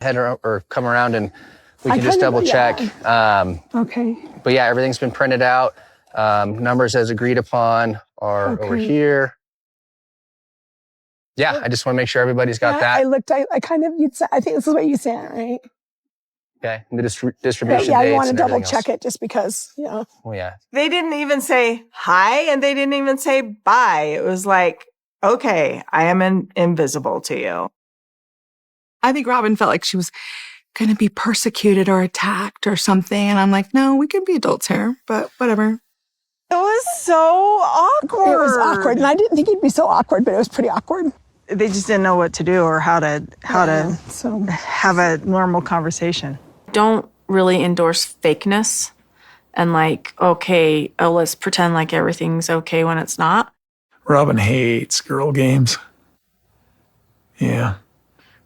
head or come around and we can just double check. Okay. But yeah, everything's been printed out. Numbers as agreed upon are over here. Yeah, I just want to make sure everybody's got that. I think this is what you said, right? Okay, and the distribution Yeah, dates you want to and double everything check else. it just because, yeah. Oh, yeah. They didn't even say hi and they didn't even say bye. It was like, okay, I am invisible to you. I think Robyn felt like she was going to be persecuted or attacked or something. And I'm like, no, we can be adults here, but whatever. It was so awkward. It was awkward. And I didn't think it'd be so awkward, but it was pretty awkward. They just didn't know what to do or how to have a normal conversation. Don't really endorse fakeness and like, okay, let's pretend like everything's okay when it's not. Robyn hates girl games. Yeah.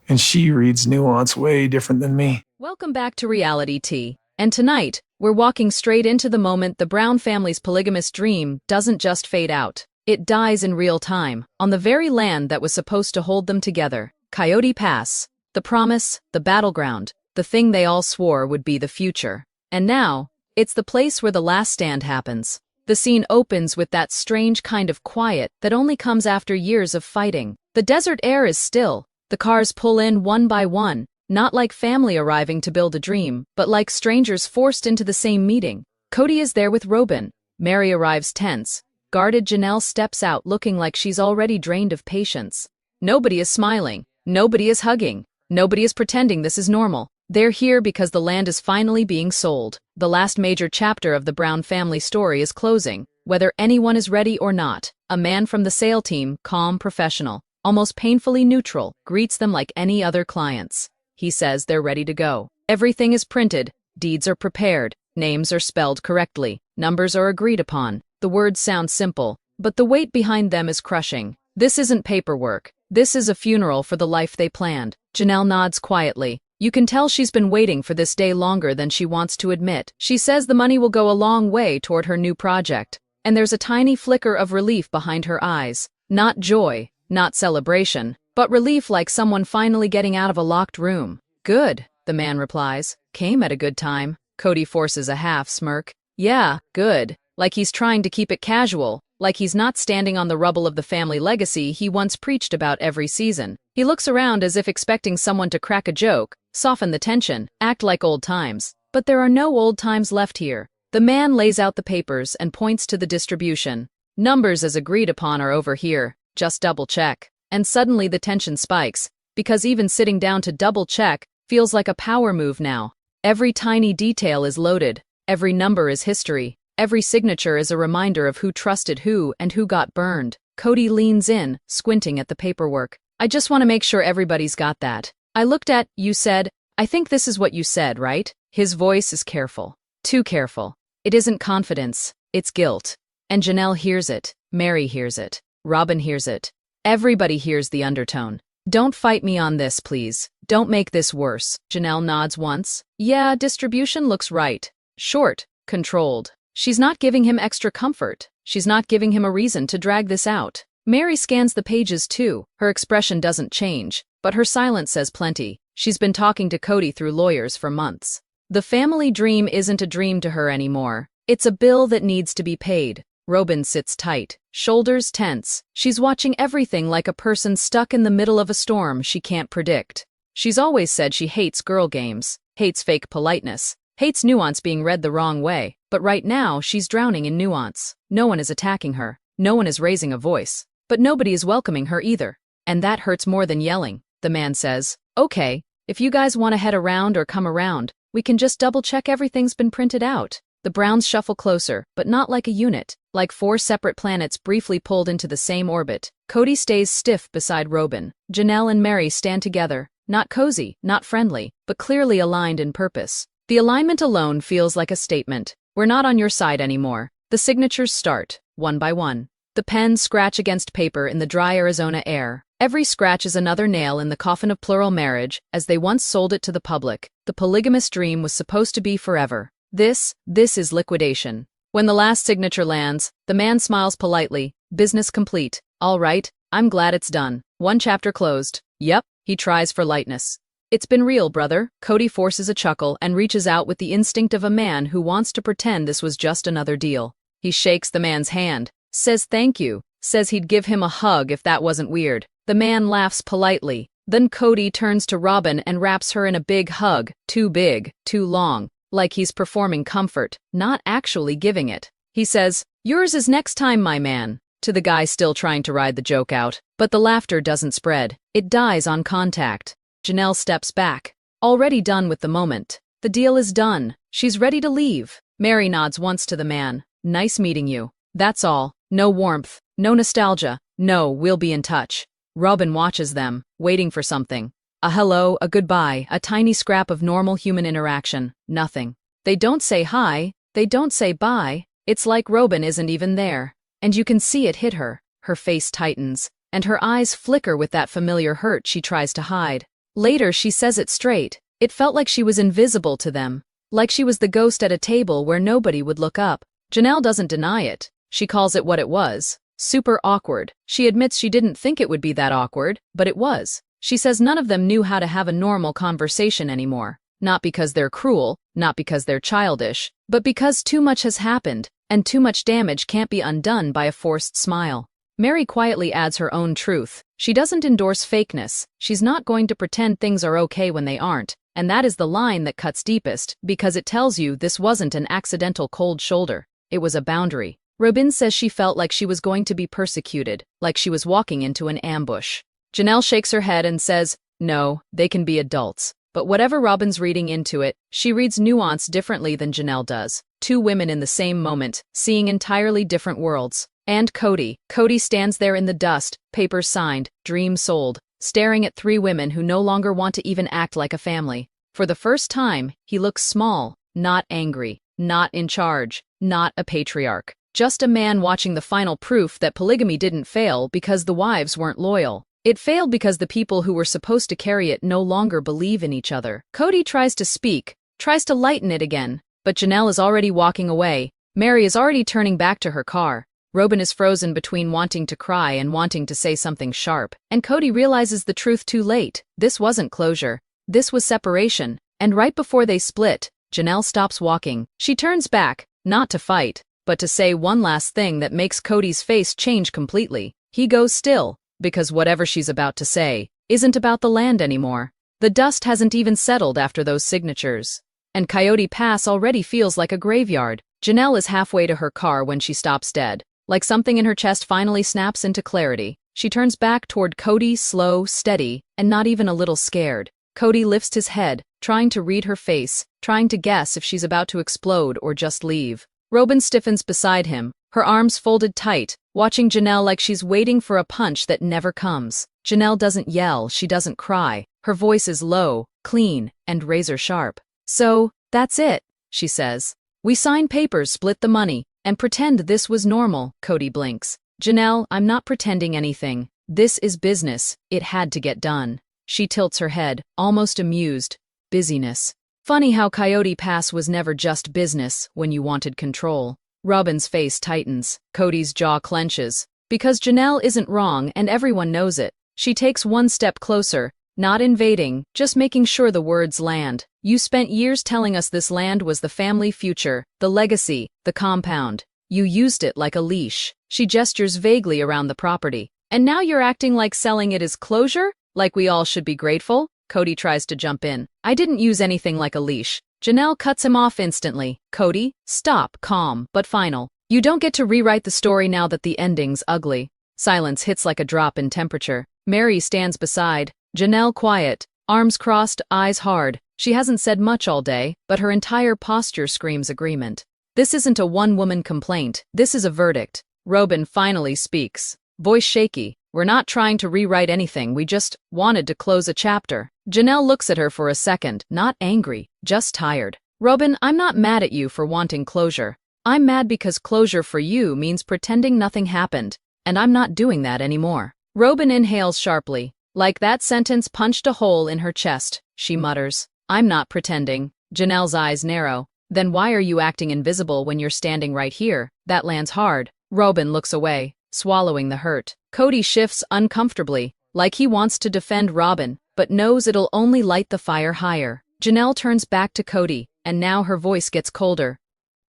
And she reads nuance way different than me. Welcome back to Reality Tea. And tonight, we're walking straight into the moment the Brown family's polygamist dream doesn't just fade out. It dies in real time, on the very land that was supposed to hold them together. Coyote Pass. The promise, the battleground, the thing they all swore would be the future. And now, it's the place where the last stand happens. The scene opens with that strange kind of quiet that only comes after years of fighting. The desert air is still. The cars pull in one by one, not like family arriving to build a dream, but like strangers forced into the same meeting. Kody is there with Robyn. Meri arrives tense. Guarded Janelle steps out looking like she's already drained of patience. Nobody is smiling. Nobody is hugging. Nobody is pretending this is normal. They're here because the land is finally being sold. The last major chapter of the Brown family story is closing. Whether anyone is ready or not, a man from the sale team, calm, professional, almost painfully neutral, greets them like any other clients. He says they're ready to go. Everything is printed, deeds are prepared, names are spelled correctly, numbers are agreed upon. The words sound simple, but the weight behind them is crushing. This isn't paperwork. This is a funeral for the life they planned. Janelle nods quietly. You can tell she's been waiting for this day longer than she wants to admit. She says the money will go a long way toward her new project, and there's a tiny flicker of relief behind her eyes. Not joy, not celebration, but relief like someone finally getting out of a locked room. Good, the man replies. Came at a good time. Kody forces a half smirk. Yeah, good. Like he's trying to keep it casual, like he's not standing on the rubble of the family legacy he once preached about every season. He looks around as if expecting someone to crack a joke, soften the tension, act like old times. But there are no old times left here. The man lays out the papers and points to the distribution. Numbers as agreed upon are over here. Just double check. And suddenly the tension spikes, because even sitting down to double check feels like a power move now. Every tiny detail is loaded. Every number is history. Every signature is a reminder of who trusted who and who got burned. Kody leans in, squinting at the paperwork. I just want to make sure everybody's got that. I looked at, you said, I think this is what you said, right? His voice is careful. Too careful. It isn't confidence, it's guilt. And Janelle hears it. Meri hears it. Robyn hears it. Everybody hears the undertone. Don't fight me on this, please. Don't make this worse. Janelle nods once. Yeah, distribution looks right. Short, controlled. She's not giving him extra comfort. She's not giving him a reason to drag this out. Meri scans the pages too. Her expression doesn't change, but her silence says plenty. She's been talking to Kody through lawyers for months. The family dream isn't a dream to her anymore. It's a bill that needs to be paid. Robyn sits tight, shoulders tense. She's watching everything like a person stuck in the middle of a storm she can't predict. She's always said she hates girl games, hates fake politeness, hates nuance being read the wrong way. But right now, she's drowning in nuance. No one is attacking her. No one is raising a voice. But nobody is welcoming her either. And that hurts more than yelling. The man says, okay, if you guys want to head around or come around, we can just double-check everything's been printed out. The Browns shuffle closer, but not like a unit, like 4 separate planets briefly pulled into the same orbit. Kody stays stiff beside Robyn. Janelle and Meri stand together, not cozy, not friendly, but clearly aligned in purpose. The alignment alone feels like a statement. We're not on your side anymore. The signatures start, one by one. The pens scratch against paper in the dry Arizona air. Every scratch is another nail in the coffin of plural marriage, as they once sold it to the public. The polygamist dream was supposed to be forever. This is liquidation. When the last signature lands, the man smiles politely. Business complete. All right, I'm glad it's done. One chapter closed. Yep, he tries for lightness. It's been real, brother. Kody forces a chuckle and reaches out with the instinct of a man who wants to pretend this was just another deal. He shakes the man's hand, says thank you, says he'd give him a hug if that wasn't weird. The man laughs politely. Then Kody turns to Robyn and wraps her in a big hug, too big, too long, like he's performing comfort, not actually giving it. He says, "Yours is next time, my man," to the guy still trying to ride the joke out. But the laughter doesn't spread. It dies on contact. Janelle steps back, already done with the moment. The deal is done. She's ready to leave. Meri nods once to the man. "Nice meeting you. That's all. No warmth, no nostalgia. No, we'll be in touch." Robyn watches them, waiting for something. A hello, a goodbye, a tiny scrap of normal human interaction. Nothing. They don't say hi. They don't say bye. It's like Robyn isn't even there. And you can see it hit her. Her face tightens, and her eyes flicker with that familiar hurt she tries to hide. Later, she says it straight. It felt like she was invisible to them, like she was the ghost at a table where nobody would look up. Janelle doesn't deny it. She calls it what it was. Super awkward. She admits she didn't think it would be that awkward, but it was. She says none of them knew how to have a normal conversation anymore. Not because they're cruel, not because they're childish, but because too much has happened, and too much damage can't be undone by a forced smile. Meri quietly adds her own truth. She doesn't endorse fakeness. She's not going to pretend things are okay when they aren't, and that is the line that cuts deepest, because it tells you this wasn't an accidental cold shoulder. It was a boundary. Robyn says she felt like she was going to be persecuted, like she was walking into an ambush. Janelle shakes her head and says, no, they can be adults. But whatever Robyn's reading into it, she reads nuance differently than Janelle does. Two women in the same moment, seeing entirely different worlds. And Kody. Kody stands there in the dust, papers signed, dreams sold, staring at three women who no longer want to even act like a family. For the first time, he looks small, not angry, not in charge, not a patriarch. Just a man watching the final proof that polygamy didn't fail because the wives weren't loyal. It failed because the people who were supposed to carry it no longer believe in each other. Kody tries to speak, tries to lighten it again, but Janelle is already walking away. Meri is already turning back to her car. Robyn is frozen between wanting to cry and wanting to say something sharp, and Kody realizes the truth too late. This wasn't closure. This was separation. And right before they split, Janelle stops walking. She turns back, not to fight, but to say one last thing that makes Kody's face change completely. He goes still, because whatever she's about to say isn't about the land anymore. The dust hasn't even settled after those signatures. And Coyote Pass already feels like a graveyard. Janelle is halfway to her car when she stops dead. Like something in her chest finally snaps into clarity. She turns back toward Kody, slow, steady, and not even a little scared. Kody lifts his head, trying to read her face, trying to guess if she's about to explode or just leave. Robyn stiffens beside him, her arms folded tight, watching Janelle like she's waiting for a punch that never comes. Janelle doesn't yell, she doesn't cry. Her voice is low, clean, and razor sharp. "So, that's it," she says. "We sign papers, split the money, and pretend this was normal." Kody blinks. "Janelle, I'm not pretending anything. This is business. It had to get done." She tilts her head, almost amused. Busyness. Funny how Coyote Pass was never just business when you wanted control. Robyn's face tightens. Kody's jaw clenches. Because Janelle isn't wrong and everyone knows it. She takes one step closer, not invading, just making sure the words land. "You spent years telling us this land was the family future, the legacy, the compound. You used it like a leash." She gestures vaguely around the property. "And now you're acting like selling it is closure? Like we all should be grateful?" Kody tries to jump in. "I didn't use anything like a leash." Janelle cuts him off instantly. "Kody, stop," calm, but final. "You don't get to rewrite the story now that the ending's ugly." Silence hits like a drop in temperature. Meri stands beside. Janelle quiet, arms crossed, eyes hard. She hasn't said much all day, but her entire posture screams agreement. This isn't a one-woman complaint. This is a verdict. Robyn finally speaks. Voice shaky. "We're not trying to rewrite anything, we just wanted to close a chapter." Janelle looks at her for a second, not angry, just tired. "Robyn, I'm not mad at you for wanting closure. I'm mad because closure for you means pretending nothing happened, and I'm not doing that anymore." Robyn inhales sharply. Like that sentence punched a hole in her chest, she mutters. "I'm not pretending." Janelle's eyes narrow. "Then why are you acting invisible when you're standing right here? That lands hard." Robyn looks away, swallowing the hurt. Kody shifts uncomfortably, like he wants to defend Robyn, but knows it'll only light the fire higher. Janelle turns back to Kody, and now her voice gets colder.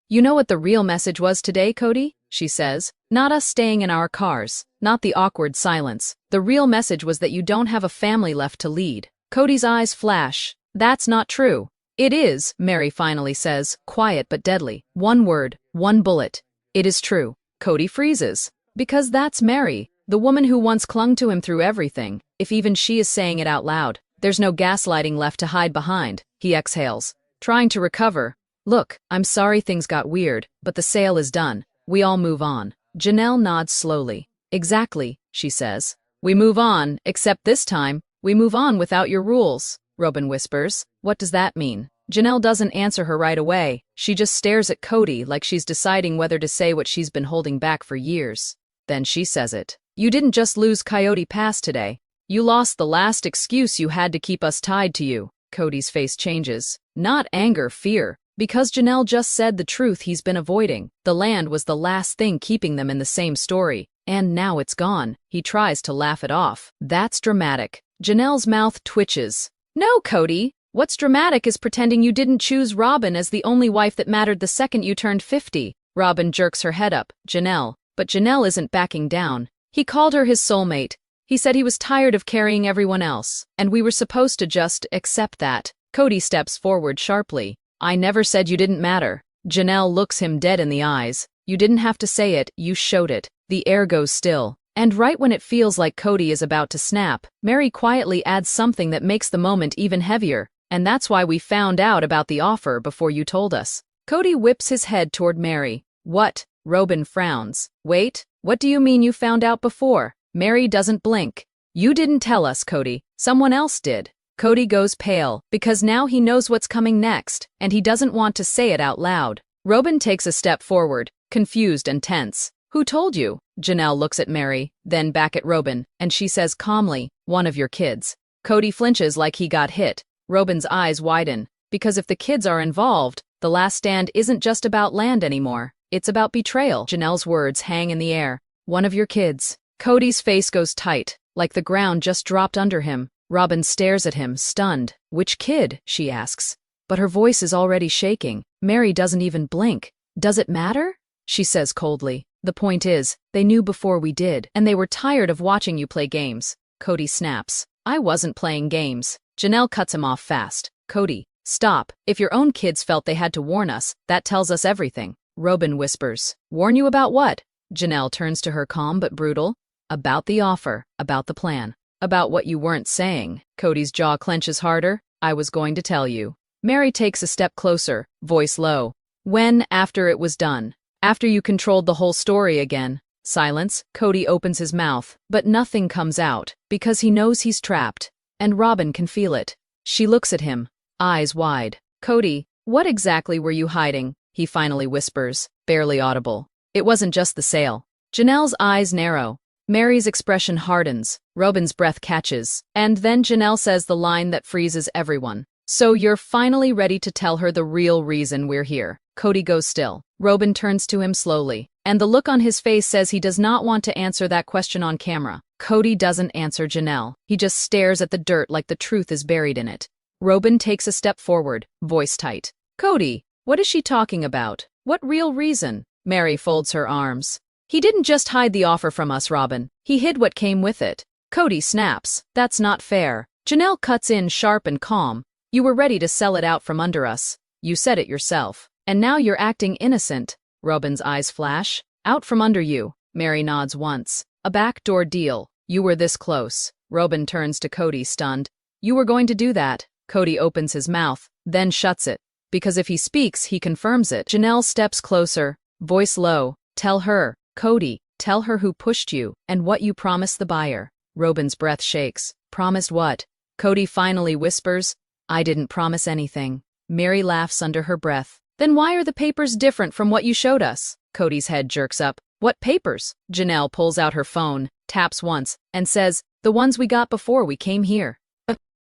You know what the real message was today, Kody? She says. Not us staying in our cars, not the awkward silence. The real message was that you don't have a family left to lead. Kody's eyes flash. That's not true. It is, Meri finally says, quiet but deadly. One word, one bullet. It is true. Kody freezes. Because that's Meri, the woman who once clung to him through everything. If even she is saying it out loud, there's no gaslighting left to hide behind. He exhales, trying to recover. Look, I'm sorry things got weird, but the sale is done. We all move on. Janelle nods slowly. Exactly, she says. We move on, except this time, we move on without your rules. Robyn whispers. What does that mean? Janelle doesn't answer her right away. She just stares at Kody like she's deciding whether to say what she's been holding back for years. Then she says it. You didn't just lose Coyote Pass today. You lost the last excuse you had to keep us tied to you. Kody's face changes. Not anger, fear. Because Janelle just said the truth he's been avoiding. The land was the last thing keeping them in the same story. And now it's gone. He tries to laugh it off. That's dramatic. Janelle's mouth twitches. No, Kody. What's dramatic is pretending you didn't choose Robyn as the only wife that mattered the second you turned 50. Robyn jerks her head up. Janelle. But Janelle isn't backing down. He called her his soulmate. He said he was tired of carrying everyone else. And we were supposed to just accept that. Kody steps forward sharply. I never said you didn't matter. Janelle looks him dead in the eyes. You didn't have to say it, you showed it. The air goes still. And right when it feels like Kody is about to snap, Meri quietly adds something that makes the moment even heavier. And that's why we found out about the offer before you told us. Kody whips his head toward Meri. What? Robyn frowns. Wait, what do you mean you found out before? Meri doesn't blink. You didn't tell us, Kody. Someone else did. Kody goes pale, because now he knows what's coming next, and he doesn't want to say it out loud. Robyn takes a step forward, confused and tense. Who told you? Janelle looks at Meri, then back at Robyn, and she says calmly, one of your kids. Kody flinches like he got hit. Robyn's eyes widen, because if the kids are involved, the last stand isn't just about land anymore. It's about betrayal. Janelle's words hang in the air. One of your kids. Kody's face goes tight, like the ground just dropped under him. Robyn stares at him, stunned. Which kid? She asks. But her voice is already shaking. Meri doesn't even blink. Does it matter? She says coldly. The point is, they knew before we did, and they were tired of watching you play games. Kody snaps. I wasn't playing games. Janelle cuts him off fast. Kody, stop. If your own kids felt they had to warn us, that tells us everything. Robyn whispers. Warn you about what? Janelle turns to her calm but brutal. About the offer, about the plan, about what you weren't saying. Kody's jaw clenches harder. I was going to tell you. Meri takes a step closer, voice low. When, after it was done? After you controlled the whole story again. Silence. Kody opens his mouth, but nothing comes out, because he knows he's trapped. And Robyn can feel it. She looks at him, eyes wide. Kody, what exactly were you hiding? He finally whispers, barely audible. It wasn't just the sale. Janelle's eyes narrow. Meri's expression hardens. Robyn's breath catches. And then Janelle says the line that freezes everyone. So you're finally ready to tell her the real reason we're here. Kody goes still. Robyn turns to him slowly. And the look on his face says he does not want to answer that question on camera. Kody doesn't answer Janelle. He just stares at the dirt like the truth is buried in it. Robyn takes a step forward, voice tight. Kody, what is she talking about? What real reason? Meri folds her arms. He didn't just hide the offer from us, Robyn. He hid what came with it. Kody snaps. That's not fair. Janelle cuts in sharp and calm. You were ready to sell it out from under us. You said it yourself. And now you're acting innocent. Robyn's eyes flash. Out from under you. Meri nods once. A backdoor deal. You were this close. Robyn turns to Kody, stunned. You were going to do that. Kody opens his mouth, then shuts it. Because if he speaks, he confirms it. Janelle steps closer, voice low. Tell her, Kody, tell her who pushed you, and what you promised the buyer. Robyn's breath shakes. Promised what? Kody finally whispers. I didn't promise anything. Meri laughs under her breath. Then why are the papers different from what you showed us? Kody's head jerks up. What papers? Janelle pulls out her phone, taps once, and says, the ones we got before we came here.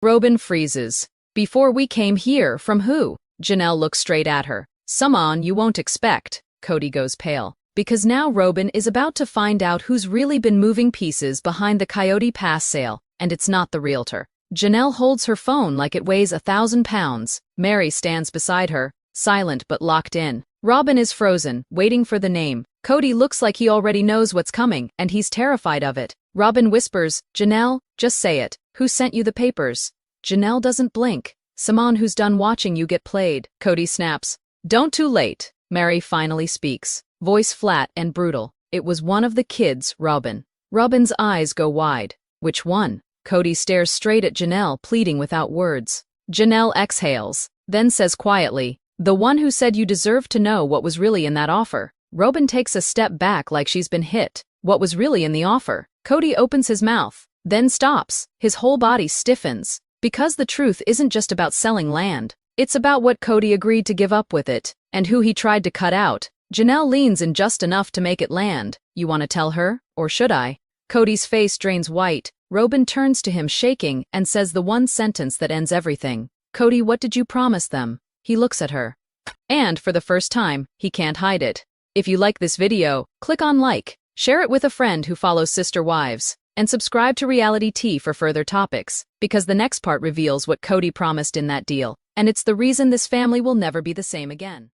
Robyn freezes. Before we came here, from who? Janelle looks straight at her. Someone you won't expect. Kody goes pale. Because now Robyn is about to find out who's really been moving pieces behind the Coyote Pass sale, and it's not the realtor. Janelle holds her phone like it weighs 1,000 pounds. Meri stands beside her, silent but locked in. Robyn is frozen, waiting for the name. Kody looks like he already knows what's coming, and he's terrified of it. Robyn whispers, "Janelle, just say it. Who sent you the papers?" Janelle doesn't blink. "Someone who's done watching you get played." Kody snaps. "Don't too late." Meri finally speaks, voice flat and brutal. "It was one of the kids, Robyn." Robyn's eyes go wide. "Which one?" Kody stares straight at Janelle, pleading without words. Janelle exhales, then says quietly, "The one who said you deserved to know what was really in that offer." Robyn takes a step back like she's been hit. What was really in the offer? Kody opens his mouth, then stops. His whole body stiffens. Because the truth isn't just about selling land. It's about what Kody agreed to give up with it, and who he tried to cut out. Janelle leans in just enough to make it land. "You want to tell her? Or should I?" Kody's face drains white. Robyn turns to him shaking and says the one sentence that ends everything. "Kody, what did you promise them?" He looks at her. And for the first time, he can't hide it. If you like this video, click on like, share it with a friend who follows Sister Wives, and subscribe to Reality Tea for further topics, because the next part reveals what Kody promised in that deal, and it's the reason this family will never be the same again.